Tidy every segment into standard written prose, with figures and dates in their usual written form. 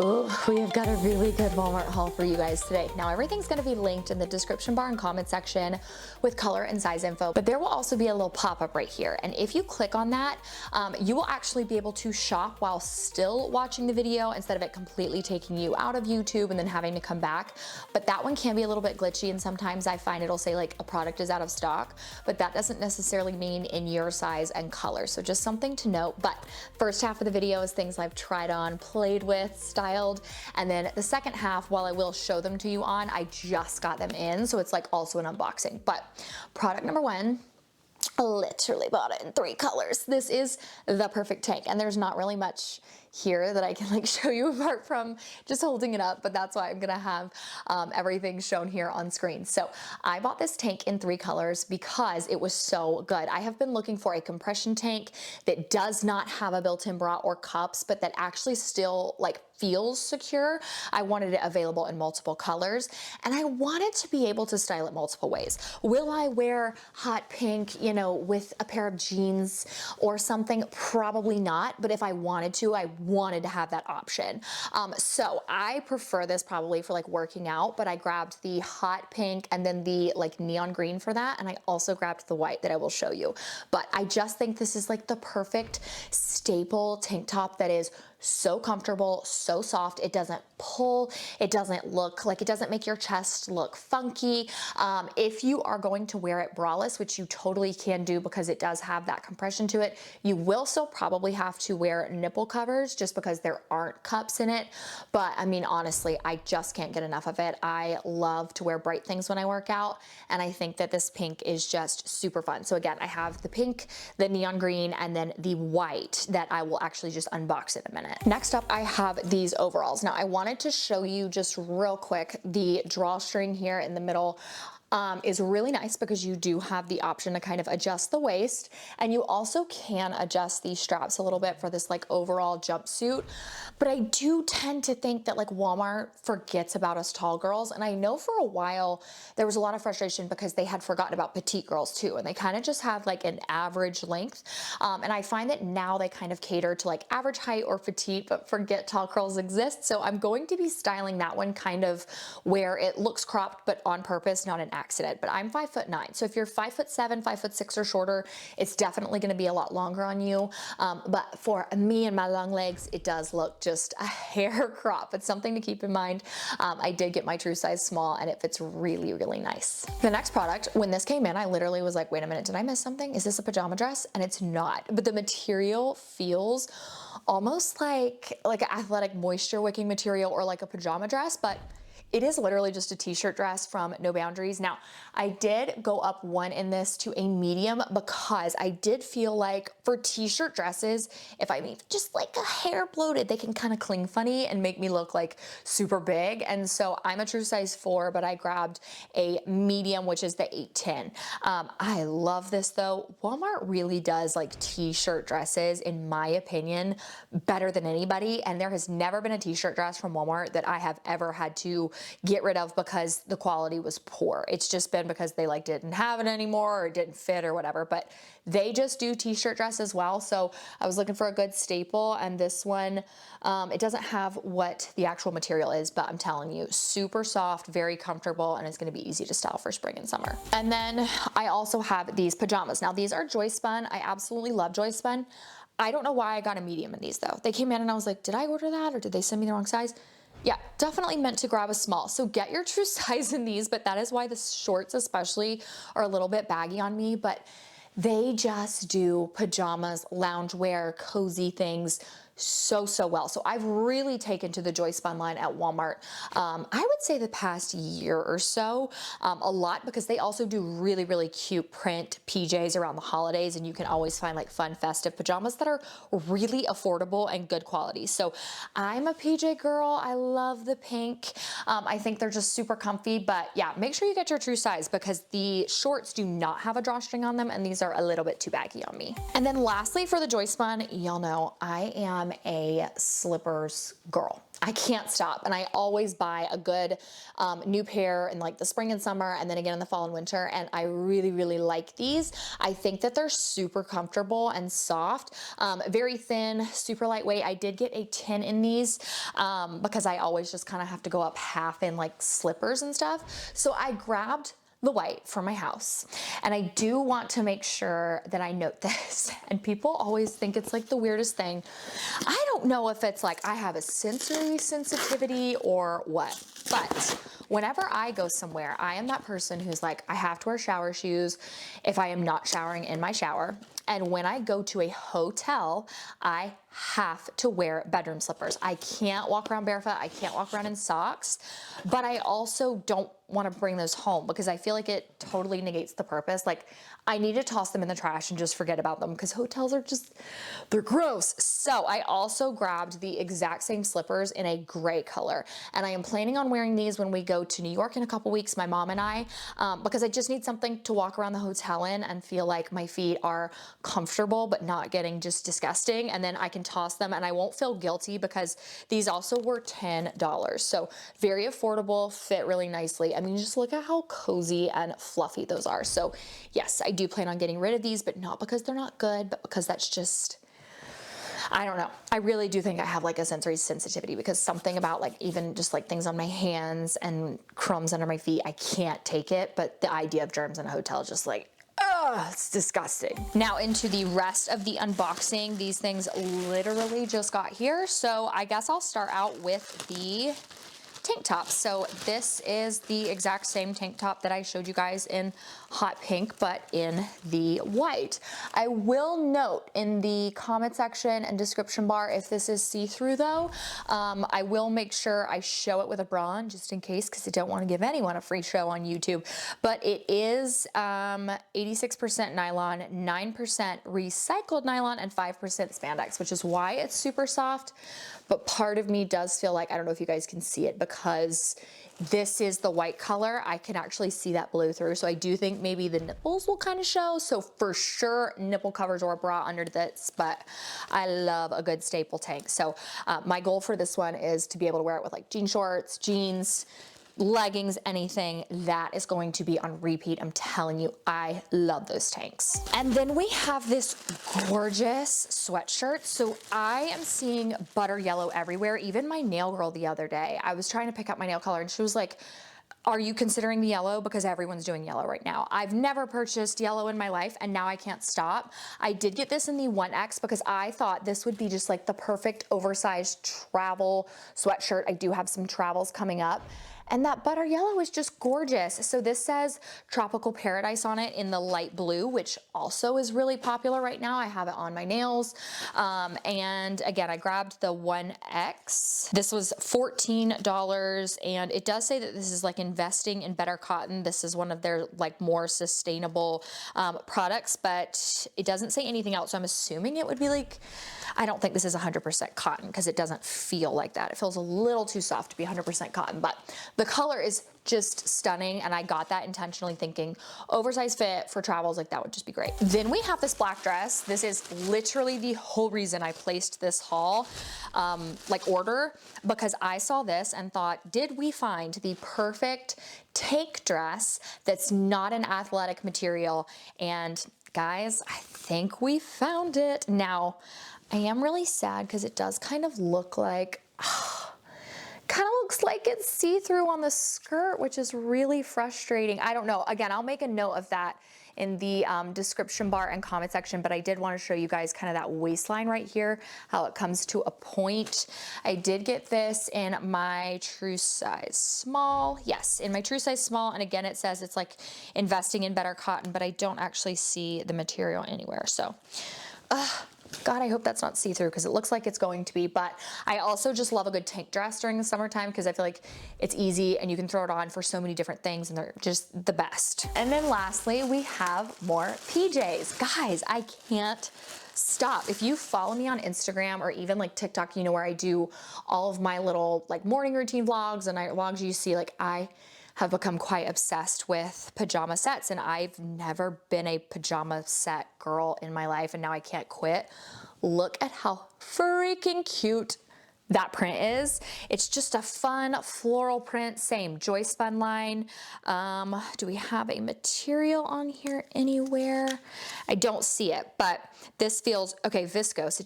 Oh, we have got a really good Walmart haul for you guys today. Now everything's gonna be linked in the description bar and comment section with color and size info, but there will also be a little pop-up right here. And if you click on that, you will actually be able to shop while still watching the video instead of it completely taking you out of YouTube and then having to come back. But that one can be a little bit glitchy, and sometimes I find it'll say like a product is out of stock, but that doesn't necessarily mean in your size and color. So just something to note. But first half of the video is things I've tried on, played with, styled, and then the second half, while I will show them to you on, I just got them in, so it's like also an unboxing. But product number one, I literally bought it in 3 colors. This is the perfect tank, and there's not really much here that I can like show you apart from just holding it up, but that's why I'm gonna have everything shown here on screen. So I bought this tank in 3 colors because it was so good. I have been looking for a compression tank that does not have a built-in bra or cups, but that actually still like feels secure. I wanted it available in multiple colors, and I wanted to be able to style it multiple ways. Will I wear hot pink, you know, with a pair of jeans or something? Probably not, but if I wanted to, I wanted to have that option. So I prefer this probably for like working out, but I grabbed the hot pink and then the like neon green for that, and I also grabbed the white that I will show you. But I just think this is like the perfect staple tank top that is so comfortable, so soft. It doesn't pull, it doesn't look like, it doesn't make your chest look funky. If you are going to wear it braless, which you totally can do because it does have that compression to it, you will still probably have to wear nipple covers just because there aren't cups in it. But I mean, honestly, I just can't get enough of it. I love to wear bright things when I work out, and I think that this pink is just super fun. So again, I have the pink, the neon green, and then the white that I will actually just unbox in a minute. Next up, I have these overalls. Now I wanted to show you just real quick, the drawstring here in the middle is really nice because you do have the option to kind of adjust the waist, and you also can adjust these straps a little bit for this like overall jumpsuit. But I do tend to think that like Walmart forgets about us tall girls, and I know for a while there was a lot of frustration because they had forgotten about petite girls too, and they kind of just have like an average length. And I find that now they kind of cater to like average height or petite, but forget tall girls exist. So I'm going to be styling that one kind of where it looks cropped, but on purpose, not an accident. But I'm 5'9", so if you're 5'7", 5'6" or shorter, it's definitely going to be a lot longer on you. But for me and my long legs, it does look just a hair crop. It's something to keep in mind. I did get my true size small, and it fits really, really nice. The next product, when this came in, I literally was like, wait a minute, did I miss something? Is this a pajama dress? And it's not, but the material feels almost like an athletic moisture wicking material or like a pajama dress, but it is literally just a t-shirt dress from No Boundaries. Now, I did go up one in this to a medium because I did feel like for t-shirt dresses, if I mean just like a hair bloated, they can kind of cling funny and make me look like super big. And so I'm a true size 4, but I grabbed a medium, which is the 8'10". I love this though. Walmart really does like t-shirt dresses, in my opinion, better than anybody. And there has never been a t-shirt dress from Walmart that I have ever had to get rid of because the quality was poor. It's just been because they like didn't have it anymore or it didn't fit or whatever, but they just do t-shirt dress as well. So I was looking for a good staple, and this one, it doesn't have what the actual material is, but I'm telling you, super soft, very comfortable, and it's gonna be easy to style for spring and summer. And then I also have these pajamas. Now these are Joy Spun. I absolutely love Joy Spun. I don't know why I got a medium in these though. They came in and I was like, did I order that or did they send me the wrong size? Yeah, definitely meant to grab a small. So get your true size in these, but that is why the shorts especially are a little bit baggy on me, but they just do pajamas, loungewear, cozy things so well. So I've really taken to the Joy Spun line at Walmart. I would say the past year or so, a lot, because they also do really cute print PJs around the holidays, and you can always find like fun festive pajamas that are really affordable and good quality. So I'm a PJ girl. I love the pink. I think they're just super comfy, but yeah, make sure you get your true size because the shorts do not have a drawstring on them, and these are a little bit too baggy on me. And then lastly, for the Joy Spun, y'all know I am a slippers girl. I can't stop. And I always buy a good new pair in like the spring and summer, and then again in the fall and winter. And I really, really like these. I think that they're super comfortable and soft, very thin, super lightweight. I did get a 10 in these because I always just kind of have to go up half in like slippers and stuff. So I grabbed the white from my house. And I do want to make sure that I note this. And people always think it's like the weirdest thing. I don't know if it's like I have a sensory sensitivity or what, but whenever I go somewhere, I am that person who's like, I have to wear shower shoes if I am not showering in my shower. And when I go to a hotel, I have to wear bedroom slippers. I can't walk around barefoot. I can't walk around in socks, but I also don't want to bring those home because I feel like it totally negates the purpose. Like I need to toss them in the trash and just forget about them because hotels are just, they're gross. So I also grabbed the exact same slippers in a gray color. And I am planning on wearing these when we go to New York in a couple weeks, my mom and I, because I just need something to walk around the hotel in and feel like my feet are comfortable, but not getting just disgusting. And then I can toss them and I won't feel guilty because these also were $10. So very affordable, fit really nicely. I mean, just look at how cozy and fluffy those are. So yes, I do plan on getting rid of these, but not because they're not good, but because that's just, I don't know. I really do think I have like a sensory sensitivity because something about like even just like things on my hands and crumbs under my feet, I can't take it. But the idea of germs in a hotel is just like, oh, it's disgusting. Now into the rest of the unboxing. These things literally just got here. So I guess I'll start out with the tank top. So this is the exact same tank top that I showed you guys in hot pink, but in the white. I will note in the comment section and description bar if this is see-through though. I will make sure I show it with a bra on just in case because I don't want to give anyone a free show on YouTube. But it is 86% nylon, 9% recycled nylon, and 5% spandex, which is why it's super soft. But part of me does feel like, I don't know if you guys can see it because this is the white color. I can actually see that blue through. So I do think maybe the nipples will kind of show. So for sure, nipple covers or a bra under this, but I love a good staple tank. So my goal for this one is to be able to wear it with like jean shorts, jeans, leggings, anything that is going to be on repeat. I'm telling you, I love those tanks. And then we have this gorgeous sweatshirt. So I am seeing butter yellow everywhere. Even my nail girl the other day, I was trying to pick out my nail color and she was like, are you considering the yellow? Because everyone's doing yellow right now. I've never purchased yellow in my life and now I can't stop. I did get this in the 1X because I thought this would be just like the perfect oversized travel sweatshirt. I do have some travels coming up. And that butter yellow is just gorgeous. So this says Tropical Paradise on it in the light blue, which also is really popular right now. I have it on my nails. And again, I grabbed the 1X. This was $14 and it does say that this is like investing in better cotton. This is one of their like more sustainable products, but it doesn't say anything else. So I'm assuming it would be like, I don't think this is 100% cotton because it doesn't feel like that. It feels a little too soft to be 100% cotton, but the color is just stunning. And I got that intentionally thinking oversized fit for travels, like that would just be great. Then we have this black dress. This is literally the whole reason I placed this haul, like order, because I saw this and thought, did we find the perfect tank dress that's not an athletic material? And guys, I think we found it. Now, I am really sad because it does kind of look like, kind of looks like it's see-through on the skirt, which is really frustrating. I don't know. Again, I'll make a note of that in the description bar and comment section, but I did want to show you guys kind of that waistline right here, how it comes to a point. I did get this in my true size small. Yes, in my true size small. And again, it says it's like investing in better cotton, but I don't actually see the material anywhere. So, God, I hope that's not see-through because it looks like it's going to be, but I also just love a good tank dress during the summertime because I feel like it's easy and you can throw it on for so many different things and they're just the best. And then lastly, we have more PJs. Guys, I can't stop. If you follow me on Instagram or even like TikTok, you know, where I do all of my little like morning routine vlogs and night vlogs, you see like I have become quite obsessed with pajama sets and I've never been a pajama set girl in my life and now I can't quit. Look at how freaking cute that print is. It's just a fun floral print, same joist bun line. Do we have a material on here anywhere? I don't see it, but this feels, okay, viscose.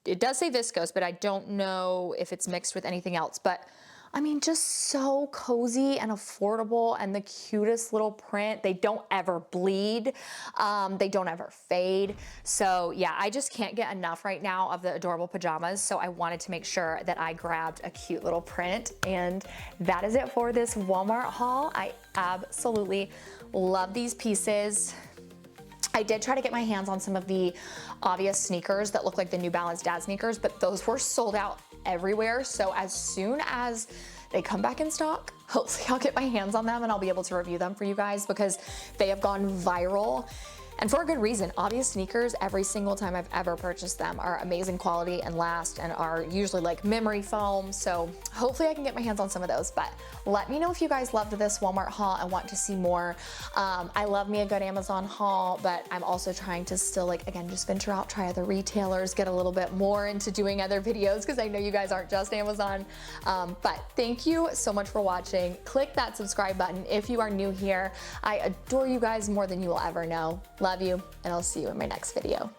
It does say viscose, but I don't know if it's mixed with anything else. But I mean, just so cozy and affordable, and the cutest little print. They don't ever bleed. They don't ever fade. So yeah, I just can't get enough right now of the adorable pajamas. So I wanted to make sure that I grabbed a cute little print. And that is it for this Walmart haul. I absolutely love these pieces. I did try to get my hands on some of the obvious sneakers that look like the New Balance dad sneakers, but those were sold out everywhere. So as soon as they come back in stock, hopefully I'll get my hands on them and I'll be able to review them for you guys, because they have gone viral. And for a good reason. Obvious sneakers, every single time I've ever purchased them, are amazing quality and last, and are usually like memory foam. So hopefully I can get my hands on some of those. But let me know if you guys loved this Walmart haul and want to see more. I love me a good Amazon haul, but I'm also trying to still, like, again, just venture out, try other retailers, get a little bit more into doing other videos, because I know you guys aren't just Amazon. But thank you so much for watching. Click that subscribe button if you are new here. I adore you guys more than you will ever know. Love you, and I'll see you in my next video.